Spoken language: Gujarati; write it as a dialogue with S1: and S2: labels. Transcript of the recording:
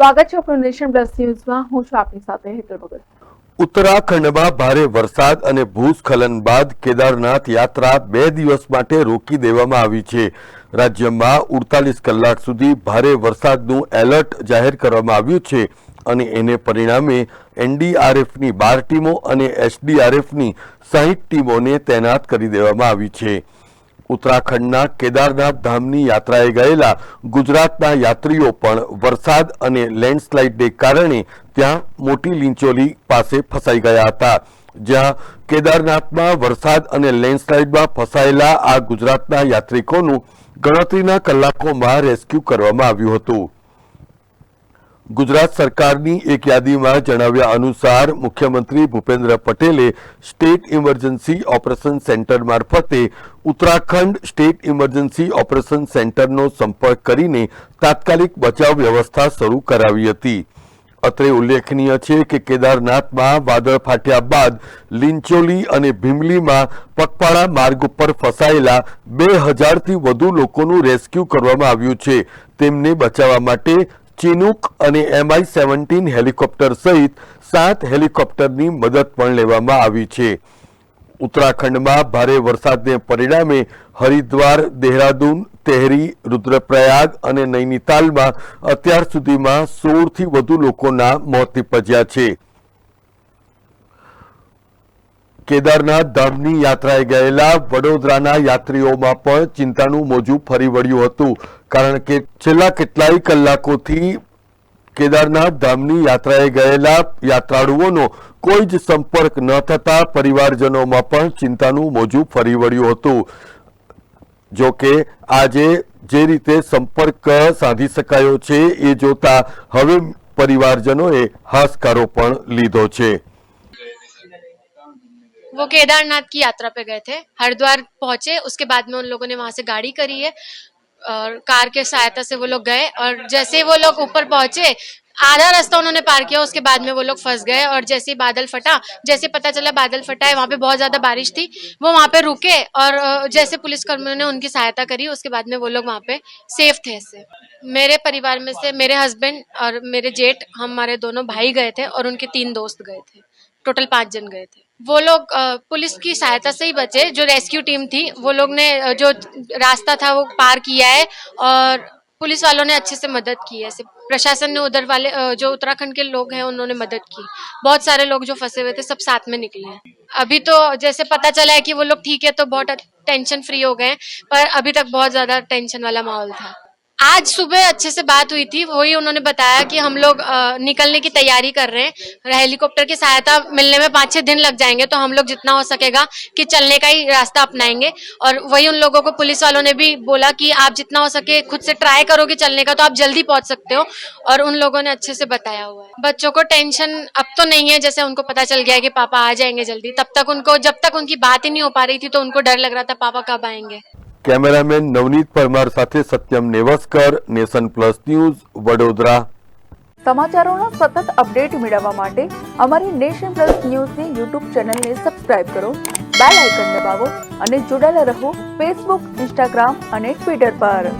S1: સ્વાગત છે આપણું નેશન પ્લસ ન્યૂઝમાં। હું છું આપની સાથે હેતલ ભગત।
S2: ઉત્તરાખંડમાં ભારે વરસાદ અને ભૂસ્ખલન બાદ કેદારનાથ યાત્રા 2 દિવસ માટે રોકી દેવામાં આવી છે। રાજ્યમાં 48 કલાક સુધી ભારે વરસાદનું એલર્ટ જાહેર કરવામાં આવ્યું છે અને એને પરિણામે એનડીઆરએફની 12 ટીમો અને એસડીઆરએફની 60 ટીમોને તૈનાત કરી દેવામાં આવી છે। ઉત્તરાખંડના કેદારનાથ ધામની યાત્રાએ ગયેલા ગુજરાતના યાત્રીઓ પણ વરસાદ અને લેન્ડસ્લાઇડને કારણે ત્યાં મોટી લીંચોલી પાસે ફસાઈ ગયા હતા। જ્યાં કેદારનાથમાં વરસાદ અને લેન્ડસ્લાઇડમાં ફસાયેલા આ ગુજરાતના યાત્રિકોનું ગણતરીના કલાકોમાં રેસ્ક્યુ કરવામાં આવ્યું હતું। ગુજરાત સરકારની એક યાદીમાં જણાવ્યા અનુસાર મુખ્યમંત્રી ભૂપેન્દ્ર પટેલે સ્ટેટ ઇમરજન્સી ઓપરેશન સેન્ટર મારફતે ઉત્તરાખંડ સ્ટેટ ઇમરજન્સી ઓપરેશન સેન્ટરનો સંપર્ક કરીને તાત્કાલિક બચાવ વ્યવસ્થા શરૂ કરાવી હતી। અત્રે ઉલ્લેખનીય છે કે કેદારનાથમાં વાદળ ફાટ્યા બાદ લીંચોલી અને ભીમલીમાં પગપાળા માર્ગ ઉપર ફસાયેલા 2000થી વધુ લોકોનું રેસ્ક્યુ કરવામાં આવ્યું છે। તેમને બચાવવા માટે ચિનુક અને MI-17 હેલિકોપ્ટર સહિત 7 હેલિકોપ્ટરની મદદ પણ લેવામાં આવી છે। ઉત્તરાખંડમાં ભારે વરસાદને પરિણામે હરિદ્વાર, દેહરાદૂન, તેહરી, રુદ્રપ્રયાગ અને નૈનીતાલમાં અત્યાર સુધીમાં 16થી વધુ લોકોના મોત નીપજ્યા છે। કેદારનાથ ધામની યાત્રાએ ગયેલા વડોદરાના યાત્રીઓમાં પણ ચિંતાનું મોજું ફરી વળ્યું હતું, કારણ કે છેલ્લા કેટલાય કલાકોથી કેદારનાથ ધામની યાત્રાએ ગયેલા યાત્રાળુઓનો કોઈ જ સંપર્ક ન થતા પરિવારજનોમાં પણ ચિંતાનું મોજું ફરી વળ્યું હતું। જો કે આજે જે રીતે સંપર્ક સાધી શકાયો છે એ જોતા હવે પરિવારજનોએ હાશકારો પણ લીધો છે।
S3: वो केदारनाथ की यात्रा पे गए थे, हरिद्वार पहुंचे, उसके बाद में उन लोगों ने वहां से गाड़ी करी है और कार के सहायता से वो लोग गए और जैसे वो लोग ऊपर पहुंचे आधा रास्ता उन्होंने पार किया, उसके बाद में वो लोग फंस गए और जैसे ही बादल फटा, जैसे पता चला बादल फटा है, वहाँ पे बहुत ज्यादा बारिश थी, वो वहाँ पे रुके और जैसे पुलिस कर्मियों ने उनकी सहायता करी, उसके बाद में वो लोग वहाँ पे सेफ थे। इससे मेरे परिवार में से मेरे हस्बैंड और मेरे जेठ, हमारे दोनों भाई गए थे और उनके 3 दोस्त गए थे, टोटल 5 जन गए थे। वो लोग पुलिस की सहायता से ही बचे। जो रेस्क्यू टीम थी वो लोग ने जो रास्ता था वो पार किया है और पुलिस वालों ने अच्छे से मदद की है। प्रशासन ने उधर वाले जो उत्तराखंड के लोग हैं उन्होंने मदद की। बहुत सारे लोग जो फंसे हुए थे सब साथ में निकले हैं। अभी तो जैसे पता चला है कि वो लोग ठीक है तो बहुत टेंशन फ्री हो गए, पर अभी तक बहुत ज्यादा टेंशन वाला माहौल था। आज सुबह अच्छे से बात हुई थी, वही उन्होंने बताया कि हम लोग निकलने की तैयारी कर रहे हैं, हेलीकॉप्टर की सहायता मिलने में 5-6 दिन लग जाएंगे, तो हम लोग जितना हो सकेगा कि चलने का ही रास्ता अपनाएंगे। और वही उन लोगों को पुलिस वालों ने भी बोला कि आप जितना हो सके खुद से ट्राई करोगे चलने का तो आप जल्दी पहुंच सकते हो, और उन लोगों ने अच्छे से बताया हुआ है। बच्चों को टेंशन अब तो नहीं है, जैसे उनको पता चल गया है कि पापा आ जाएंगे जल्दी, तब तक उनको, जब तक उनकी बात ही नहीं हो पा रही थी तो उनको डर लग रहा था पापा कब आएंगे।
S2: कैमरामैन नवनीत परमार साथे सत्यम नेवस्कर, नेशन प्लस न्यूज, वडोदरा।
S1: સમાચારોનો સતત અપડેટ મેળવવા માટે અમારી નેશન પ્લસ ન્યૂઝની યુટ્યુબ ચેનલને સબસ્ક્રાઇબ કરો, બેલ આઇકન દબાવો અને જોડાયેલા રહો ફેસબુક, ઇન્સ્ટાગ્રામ અને ટ્વિટર પર।